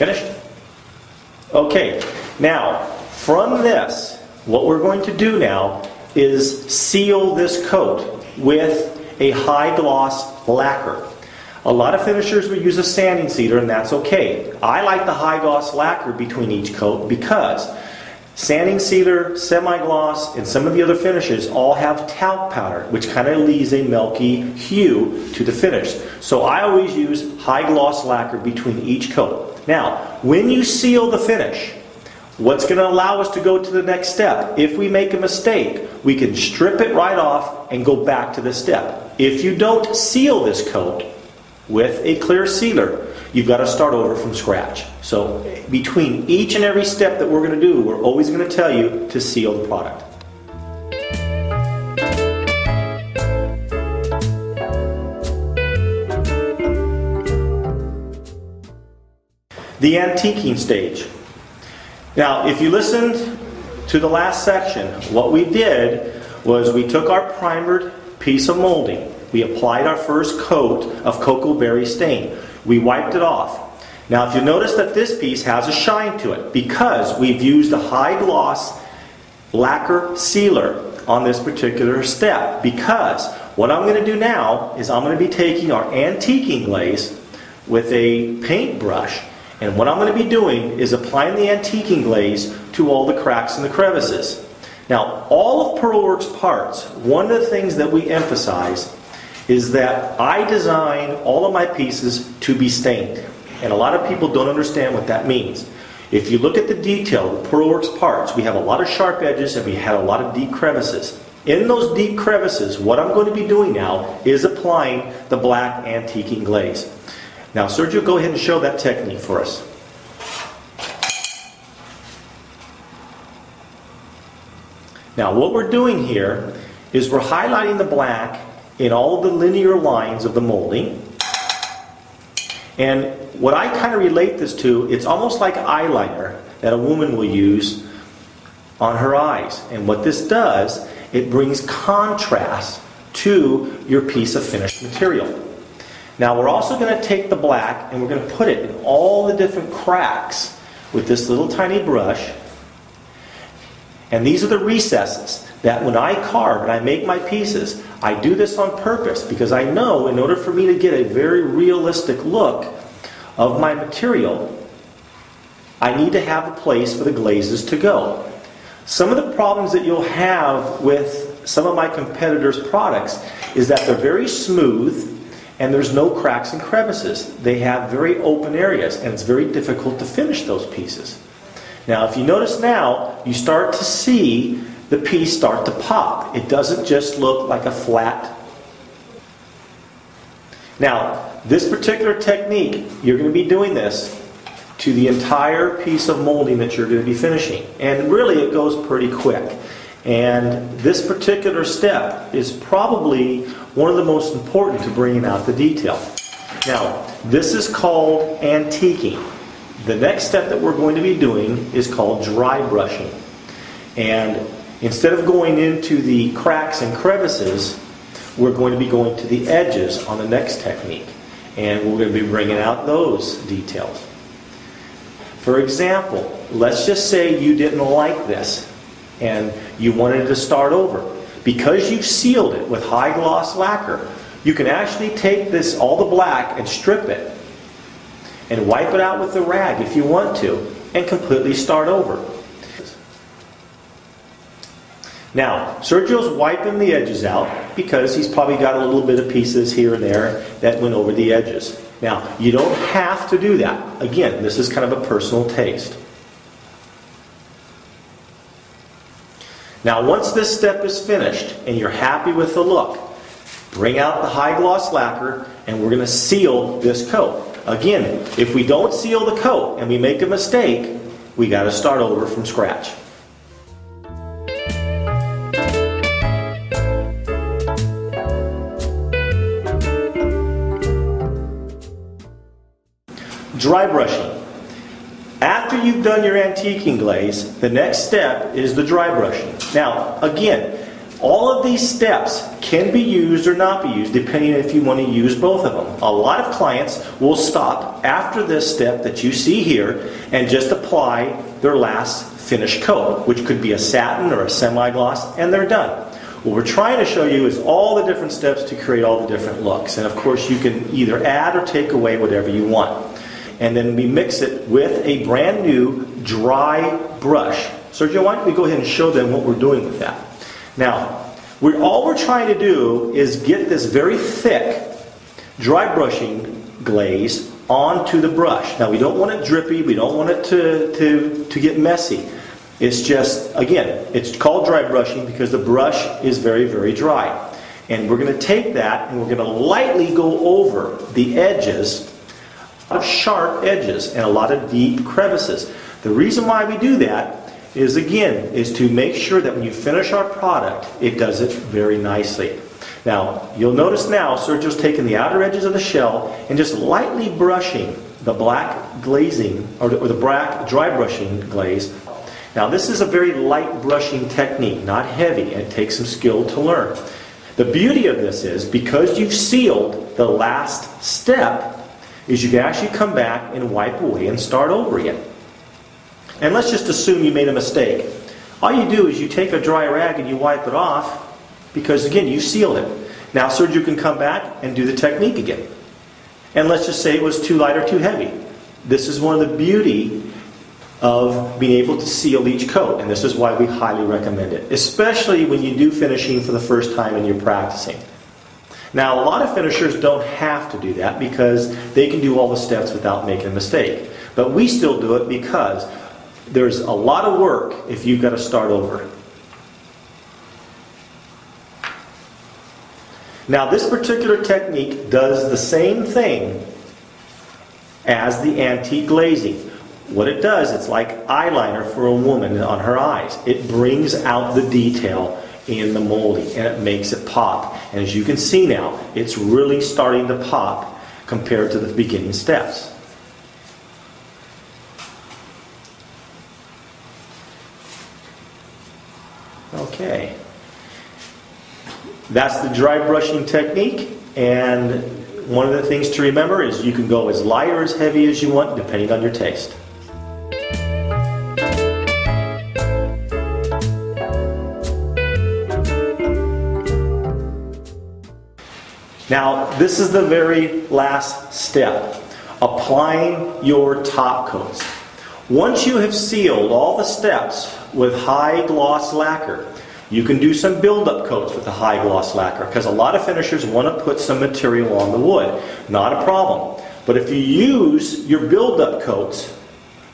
Finished? Okay, now from this, what we're going to do now is seal this coat with a high gloss lacquer. A lot of finishers will use a sanding sealer, and that's okay. I like the high gloss lacquer between each coat because sanding sealer, semi-gloss, and some of the other finishes all have talc powder, which kind of leaves a milky hue to the finish. So I always use high gloss lacquer between each coat. Now, when you seal the finish, what's going to allow us to go to the next step? If we make a mistake, we can strip it right off and go back to the step. If you don't seal this coat with a clear sealer, you've got to start over from scratch. So between each and every step that we're going to do, we're always going to tell you to seal the product. The antiquing stage. Now, if you listened to the last section, what we did was we took our primered piece of molding. We applied our first coat of cocoa berry stain. We wiped it off. Now, if you notice that this piece has a shine to it because we've used a high gloss lacquer sealer on this particular step. Because what I'm going to do now is I'm going to be taking our antiquing glaze with a paintbrush, and what I'm going to be doing is applying the antiquing glaze to all the cracks and the crevices. Now, all of Pearlworks parts, one of the things that we emphasize is that I design all of my pieces to be stained. And a lot of people don't understand what that means. If you look at the detail of the Pearlworks parts, we have a lot of sharp edges and we have a lot of deep crevices. In those deep crevices, what I'm going to be doing now is applying the black antiquing glaze. Now, Sergio, go ahead and show that technique for us. Now, what we're doing here is we're highlighting the black in all of the linear lines of the molding. And what I kind of relate this to, it's almost like eyeliner that a woman will use on her eyes. And what this does, it brings contrast to your piece of finished material. Now, we're also going to take the black and we're going to put it in all the different cracks with this little tiny brush. And these are the recesses that when I carve and I make my pieces, I do this on purpose because I know in order for me to get a very realistic look of my material, I need to have a place for the glazes to go. Some of the problems that you'll have with some of my competitors' products is that they're very smooth and there's no cracks and crevices. They have very open areas and it's very difficult to finish those pieces. Now, if you notice now, you start to see the piece start to pop. It doesn't just look like a flat. Now, this particular technique, you're going to be doing this to the entire piece of molding that you're going to be finishing. And really, it goes pretty quick. And this particular step is probably one of the most important to bringing out the detail. Now, this is called antiquing. The next step that we're going to be doing is called dry brushing. And instead of going into the cracks and crevices, we're going to be going to the edges on the next technique. And we're going to be bringing out those details. For example, let's just say you didn't like this and you wanted to start over. Because you've sealed it with high gloss lacquer, you can actually take this, all the black, and strip it and wipe it out with the rag if you want to and completely start over. Now, Sergio's wiping the edges out because he's probably got a little bit of pieces here and there that went over the edges. Now, you don't have to do that. Again, this is kind of a personal taste. Now, once this step is finished and you're happy with the look, bring out the high gloss lacquer and we're going to seal this coat. Again, if we don't seal the coat and we make a mistake, we got to start over from scratch. Dry brushing. After you've done your antiquing glaze, the next step is the dry brushing. Now, again, All of these steps can be used or not be used depending if you want to use both of them. A lot of clients will stop after this step that you see here and just apply their last finish coat, which could be a satin or a semi-gloss, and they're done. What we're trying to show you is all the different steps to create all the different looks. And of course you can either add or take away whatever you want. And then we mix it with a brand new dry brush. Sergio, why don't we go ahead and show them what we're doing with that. Now, all we're trying to do is get this very thick dry brushing glaze onto the brush. Now we don't want it drippy, we don't want it to get messy. It's just, again, it's called dry brushing because the brush is very, very dry. And we're going to take that and we're going to lightly go over the edges, of sharp edges and a lot of deep crevices. The reason why we do that is, again, is to make sure that when you finish our product, it does it very nicely. Now, you'll notice now Sergio's taking the outer edges of the shell and just lightly brushing the black glazing, or the black dry brushing glaze. Now this is a very light brushing technique, not heavy, and it takes some skill to learn. The beauty of this is, because you've sealed the last step, is you can actually come back and wipe away and start over again. And let's just assume you made a mistake. All you do is you take a dry rag and you wipe it off, because again, you sealed it. Now Sergio can come back and do the technique again. And let's just say it was too light or too heavy. This is one of the beauty of being able to seal each coat, and this is why we highly recommend it, especially when you do finishing for the first time and you're practicing. Now, a lot of finishers don't have to do that because they can do all the steps without making a mistake. But we still do it because there's a lot of work if you've got to start over. Now, this particular technique does the same thing as the antique glazing. What it does, it's like eyeliner for a woman on her eyes. It brings out the detail in the molding and it makes it pop. And as you can see now, it's really starting to pop compared to the beginning steps. Okay. That's the dry brushing technique, and one of the things to remember is you can go as light or as heavy as you want depending on your taste. Now, this is the very last step, applying your top coats. Once you have sealed all the steps with high gloss lacquer, you can do some build-up coats with the high gloss lacquer, because a lot of finishers want to put some material on the wood. Not a problem. But if you use your build-up coats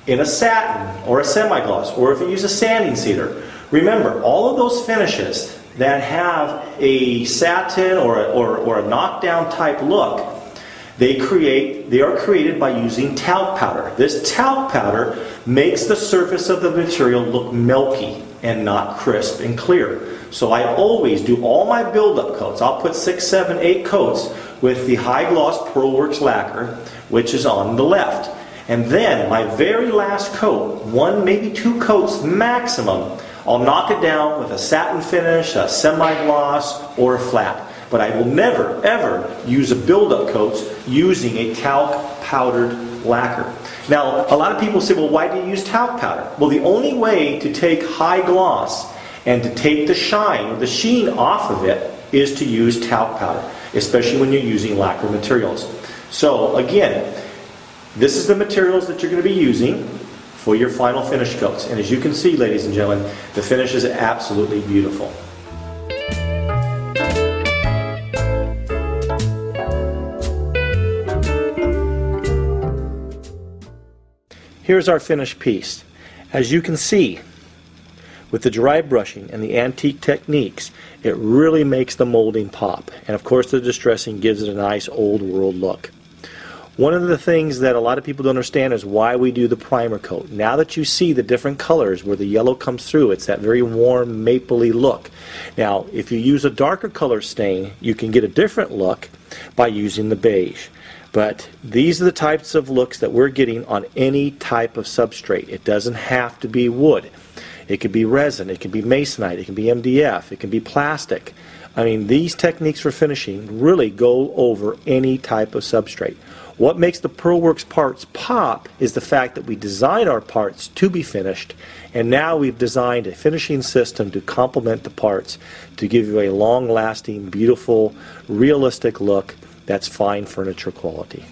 in a satin or a semi-gloss, or if you use a sanding cedar, remember, all of those finishes that have a satin or a knockdown type look, they are created by using talc powder. This talc powder makes the surface of the material look milky and not crisp and clear. So I always do all my build-up coats. I'll put 6, 7, 8 coats with the high gloss Pearlworks lacquer, which is on the left. And then my very last coat, 1, maybe 2 coats maximum, I'll knock it down with a satin finish, a semi-gloss, or a flat. But I will never, ever use a build-up coats using a talc powdered lacquer. Now, a lot of people say, well, why do you use talc powder? Well, the only way to take high gloss and to take the shine or the sheen off of it is to use talc powder, especially when you're using lacquer materials. So, again, this is the materials that you're going to be using for your final finish coats. And as you can see, ladies and gentlemen, the finish is absolutely beautiful. Here's our finished piece. As you can see, with the dry brushing and the antique techniques, it really makes the molding pop. And of course the distressing gives it a nice old world look. One of the things that a lot of people don't understand is why we do the primer coat. Now that you see the different colors where the yellow comes through, it's that very warm mapley look. Now if you use a darker color stain, you can get a different look by using the beige. But these are the types of looks that we're getting on any type of substrate. It doesn't have to be wood. It could be resin, it could be masonite, it can be MDF, it can be plastic. I mean, these techniques for finishing really go over any type of substrate. What makes the Pearlworks parts pop is the fact that we design our parts to be finished, and now we've designed a finishing system to complement the parts to give you a long-lasting, beautiful, realistic look that's fine furniture quality.